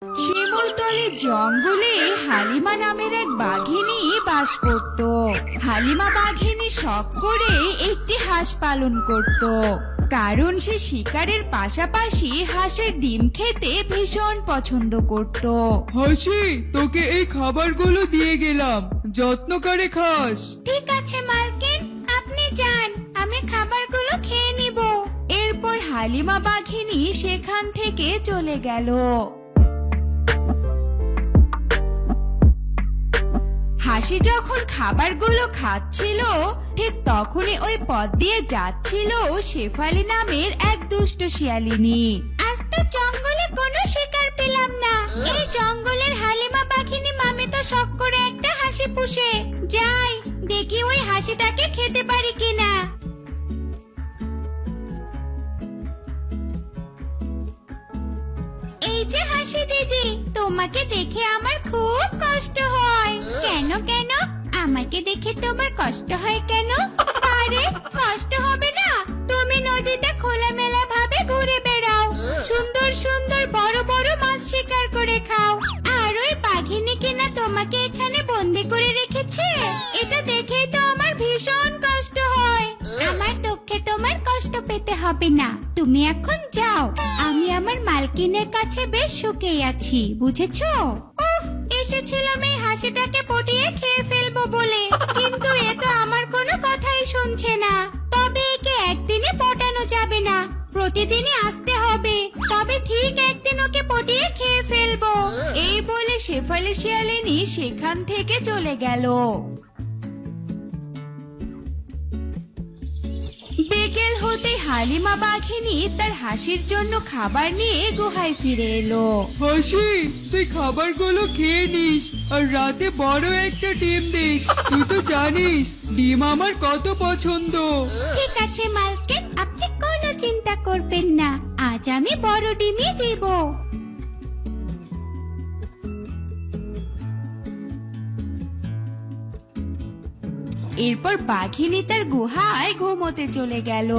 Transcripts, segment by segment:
শিমুলতলির জঙ্গলে হালিমা নামের এক বাঘিনী বাস করত। হালিমা বাঘিনী শখ করে একটি হাঁস পালন করত, কারণ সে শিকারের পাশাপাশি হাঁসের ডিম খেতে ভীষণ পছন্দ করত। হাসি, তোকে এই খাবারগুলো দিয়ে গেলাম, যত্ন করে খাস। ঠিক আছে মালকিন, আপনি যান, আমি খাবারগুলো খেয়ে নিব। এরপর হালিমা বাঘিনী সেখান থেকে চলে গেল। হাসি যখন খাবারগুলো খাচ্ছিল, ঠিক তখনই ওই পথ দিয়ে যাচ্ছিল শেফালি নামের এক দুষ্ট শিয়ালিনী। আজ তো জঙ্গলে কোনো শিকার পেলাম না। এই জঙ্গলের হালিমা বাঘিনী মামি তো শখ করে একটা হাসি পুষে। যাই দেখি ওই হাসিটাকে খেতে পারি কিনা। এই যে হাসি দিদি, তোমাকে দেখে আমার খুব কষ্ট হয়। কেন কেন? আমাকে দেখে তোমার কষ্ট হয় কেন? আরে কষ্ট হবে না, তুমি নদীতে খোলামেলা ভাবে ঘুরে বেড়াও, সুন্দর সুন্দর বড় বড় মাছ শিকার করে খাও, আর ওই বাঘিনী কিনা তোমাকে এখানে বন্দি করে রেখেছে। এটা দেখেই তো আমার ভীষণ কষ্ট হয়। আমার দুঃখে তোমার কষ্ট পেতে হবে না, তুমি এখন যাও। আমি আমার মালকিনের কাছে বেশ সুখেই আছি, বুঝেছো? উফ, এসেছিলাম এই হাসিটাকে পটিয়ে খেয়ে ফেলবো বলে, কিন্তু এ তো আমার কোনো কথাই শুনছে না। তবে একে একদিনে পটানো যাবে না, প্রতিদিনই আসতে হবে, তবে ঠিক একদিন ওকে পটিয়ে খেয়ে ফেলবো। এই বলে শেফালি শিয়ালিনী সেখান থেকে চলে গেল। বিকেল হতে হালিমা বাঘিনী তার হাসির জন্য খাবার নিয়ে গুহায় ফিরে এলো। হাসি, তুই খাবারগুলো খেয়ে নিস, আর রাতে বড় একটা ডিম দিস। তুই তো জানিস ডিম আমার কত পছন্দ। ঠিক আছে মালকিন, আপনি কোনো চিন্তা করবেন না, আজ আমি বড় ডিমই দেব। এরপর বাঘিনী তার গুহায় ঘুমোতে চলে গেল।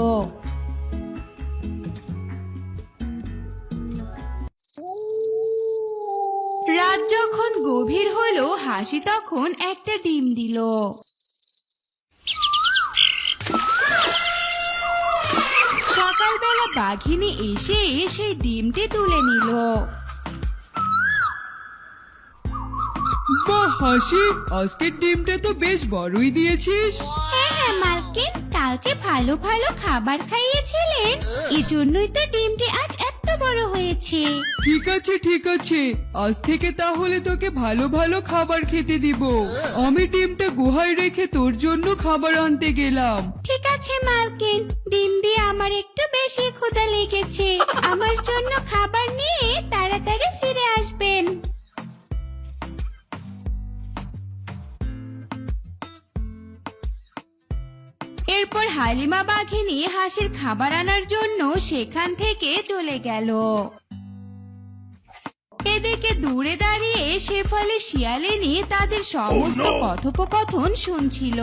রাত যখন গভীর হলো, হাসি তখন একটা ডিম দিল। সকালবেলা বাঘিনী এসে সেই ডিমটি তুলে নিল। বাহ হাসি, আজকের ডিমটা তো বেশ বড়ই দিয়েছিস। হ্যাঁ হ্যাঁ মালকিন, কাল যে ভালো ভালো খাবার খাইয়েছিলেন, এজন্যই তো ডিমটি আজ এত বড় হয়েছে। ঠিক আছে ঠিক আছে, আজ থেকে তাহলে তোকে ভালো ভালো খাবার খেতে দিব। আমি ডিমটা গুহায় রেখে তোর জন্য খাবার আনতে গেলাম। ঠিক আছে মালকিন, ডিম দিয়ে আমার একটু বেশি ক্ষুধা লেগেছে, আমার জন্য খাবার নিয়ে তাড়াতাড়ি ফিরে আসবেন। এরপর হালিমা বাঘিনী হাঁসের খাবার আনার জন্য সেখান থেকে চলে গেল। এদিকে দূরে দাঁড়িয়ে শেফালি শিয়ালিনী তাদের সমস্ত কথোপকথন শুনছিল।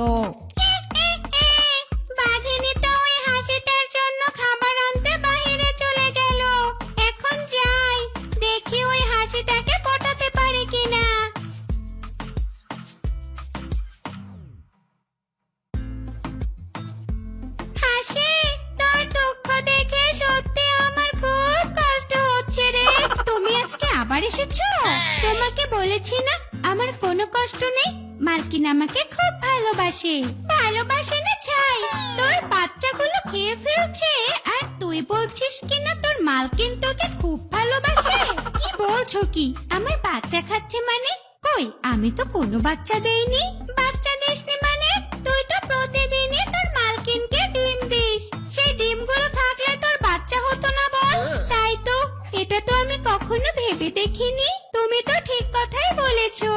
বাঘিনী তো ওই হাসিটার জন্য খাবার আনতে বাহিরে চলে গেল। এখন যাই, দেখি ওই হাসিটাকে পটাতে পারি কিনা। হাসি, তোর দুঃখ দেখে সত্যি আমার খুব কষ্ট হচ্ছে রে। তুমি আজকে আবার এসেছো? তোমাকে বলেছি না আমার কোনো কষ্ট নেই, মালকিন আমাকে খুব ভালোবাসে। ভালোবাসে না ছাই, তোর বাচ্চাগুলো খেয়ে ফেলছে, আর তুই বলছিস কিনা তোর মালকিন তোকে খুব ভালোবাসে। কি বলছো কি? আমার বাচ্চা খাচ্ছে মানে? কই, আমি তো কোনো বাচ্চা দেইনি। বাচ্চা দিসনি মানে? তুই তো প্রতিদিনই তোর মালকিনকে ডিম দিস, সেই ডিমগুলো থাকলে তোর বাচ্চা হতো না বল? তাই তো, এটা তো আমি কখনো ভেবে দেখিনি। তুমি তো ঠিক কথাই বলেছো।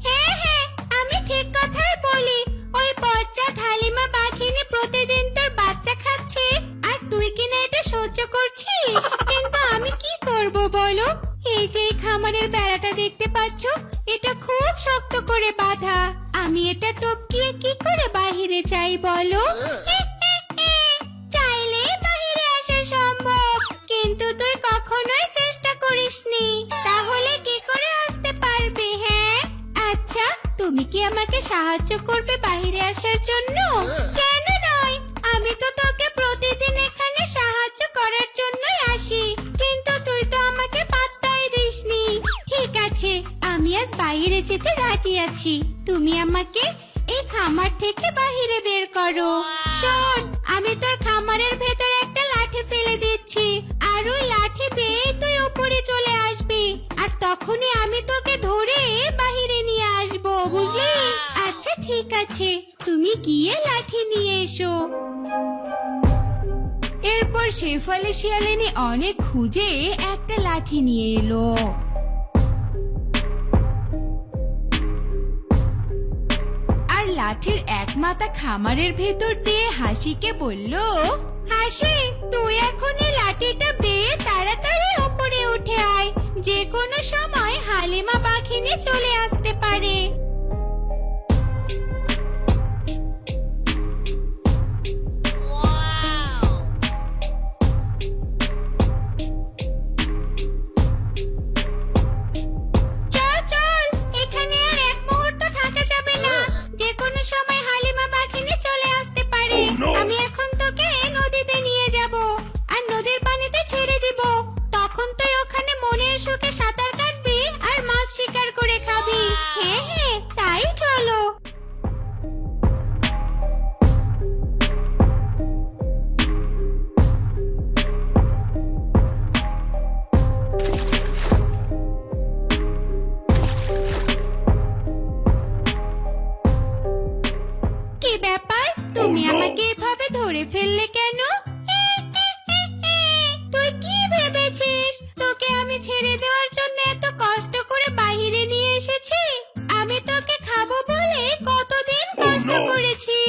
হ্যাঁ হ্যাঁ, আমি ঠিক কথাই বলি। ওই বজ্জাত হালিমা বাঘিনী প্রতিদিন তোর বাচ্চা খাচ্ছে, আর তুই কিনা এটা সহ্য করছিস। কিন্তু আমি কি করব বলো? এই যে এই খামারের বেড়াটা দেখতে পাচ্ছ, এটা খুব শক্ত করে বাঁধা। আমি এটা টপকিয়ে কি করে বাহিরে যাই বলো? চাইলে বাহিরে আসা সম্ভব, কিন্তু তুই কখনোই চেষ্টা করিসনি, তাহলে কি করে আসতে পারবে? হ্যাঁ, আচ্ছা তুমি কি আমাকে সাহায্য করবে বাইরে আসার জন্য? কেন নয়, আমি তো তোকে প্রতিদিন এখানে সাহায্য করার জন্যই আসি, কিন্তু তুই তো আমাকে পাত্তাই দিসনি। ঠিক আছে, আমি আজ বাইরে যেতে রাজি আছি, তুমি আমাকে এই খামার থেকে বাইরে বের করো। শোন, আমি তোর খামারের ভেতরে একটা লাঠি ফেলে দিচ্ছি, আর ওই লাঠি বেয়ে তুই উপরে চলে আসবি, আর তখনই আমি তোকে ধরে বাইরে নিয়ে আসবো, বুঝলি? আচ্ছা ঠিক আছে, তুমি গিয়ে লাঠি নিয়ে এসো। এরপর শেফালি শিয়ালিনী অনেক খুঁজে একটা লাঠি নিয়ে এলো। আর লাঠির এক মাথা খামারের ভেতর দিয়ে হাসিকে বলল, হাসি, তুই এখন এই লাঠিটা বেয়ে তাড়াতাড়ি উপরে উঠে আয়, যে কোনো সময় হালিমা বাঘিনী চলে আসতে পারে। চল চল, এখানে আর এক মুহূর্ত থাকা যাবে না, যে কোনো সময় হালিমা বাঘিনী চলে আসতে পারে। আমি এখন তোকে নদীতে নিয়ে যাব, আর নদীর পানিতে ছেড়ে দিব, তখন তুই ওখানে মনের সুখে সাঁতার কাটবি আর মাছ শিকার করে খাবি। হ্যাঁ হ্যাঁ, তাই চলো। কি ব্যাপার, তুমি আমাকে এভাবে ধরে ফেললে কেন? তুই কি ভেবেছিস তোকে আমি ছেড়ে দেওয়ার জন্য এত কষ্ট করে বাইরে নিয়ে এসেছি? আমি তোকে খাবো বলে কতদিন কষ্ট করেছি,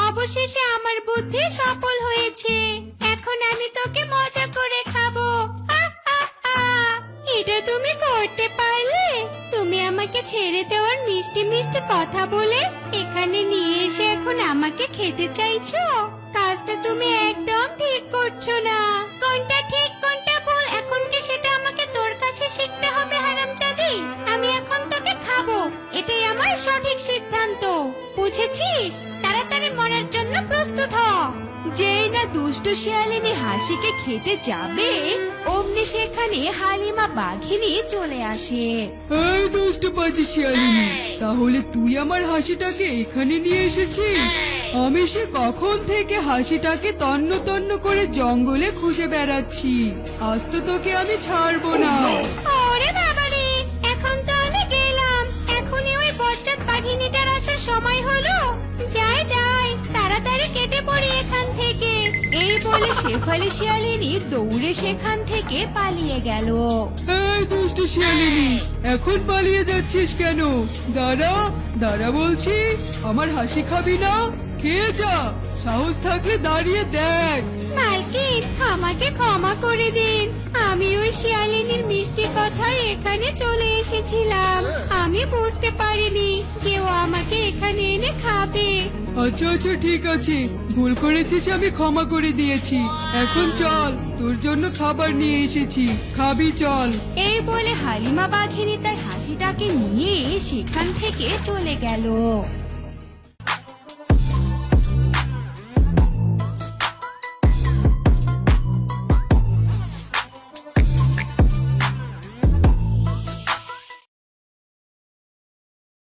অবশেষে আমার বুদ্ধি সফল হয়েছে, এখন আমি তোকে মজা করে খাবো। এটা তুমি করতে পারলে? তুমি আমাকে ছেড়ে দেওয়ার মিষ্টি মিষ্টি কথা বলে এখানে নিয়ে এসে এখন আমাকে খেতে চাইছো? কাজটা তুমি একদম ঠিক করছো না। কোনটা ঠিক কোনটা ভুল এখন কি সেটা আমাকে তোর কাছে শিখতে হবে হারামজাদি? আমি এখন তোকে খাবো, এটাই আমার সঠিক সিদ্ধান্ত, বুঝেছিস? তাড়াতাড়ি মরার জন্য প্রস্তুত হ। যেই না দুষ্ট শিয়ালিনী হাসিকে খেতে যাবে, অমনি সেখানে হালিমা বাঘিনী চলে আসে। এই দুষ্ট বাজি শিয়ালিনী, তাহলে তুই আমার হাসিটাকে এখানে নিয়ে এসেছিস? আমি সে কখন থেকে হাসিটাকে তন্ন তন্ন করে জঙ্গলে খুঁজে বেড়াচ্ছি, আজ তো তোকে আমি ছাড়বো না। ওরে বাবারে, এখন তো আমি গেলাম, এখনই ওই বজ্জাত বাঘিনীটার আসার সময় হলো। যাই যাই, তাড়াতাড়ি কেটে পড়ি এখান থেকে। এই বলে শেফালি শিয়ালিনী দৌড়ে সেখান থেকে পালিয়ে গেল। এই দুষ্ট শিয়ালিনী, এখন পালিয়ে যাচ্ছিস কেন? দাঁড়া দাঁড়া বলছি, আমার হাসি খাবি না? খেয়ে যা, সাহস থাকলে দাঁড়িয়ে দেখ। মালকিন, আমাকে ক্ষমা করে দিন, আমি ওই শিয়ালিনীর মিষ্টি কথায় এখানে চলে এসেছিলাম, আমি বুঝতে পারিনি যে ও আমাকে এখানে এনে খাবে। আচ্ছা আচ্ছা ঠিক আছে, ভুল করেছিস, আমি ক্ষমা করে দিয়েছি। এখন চল, তোর জন্য খাবার নিয়ে এসেছি, খাবি চল। এই বলে হালিমা বাঘিনী তার হাসিটাকে নিয়ে সেখান থেকে চলে গেল।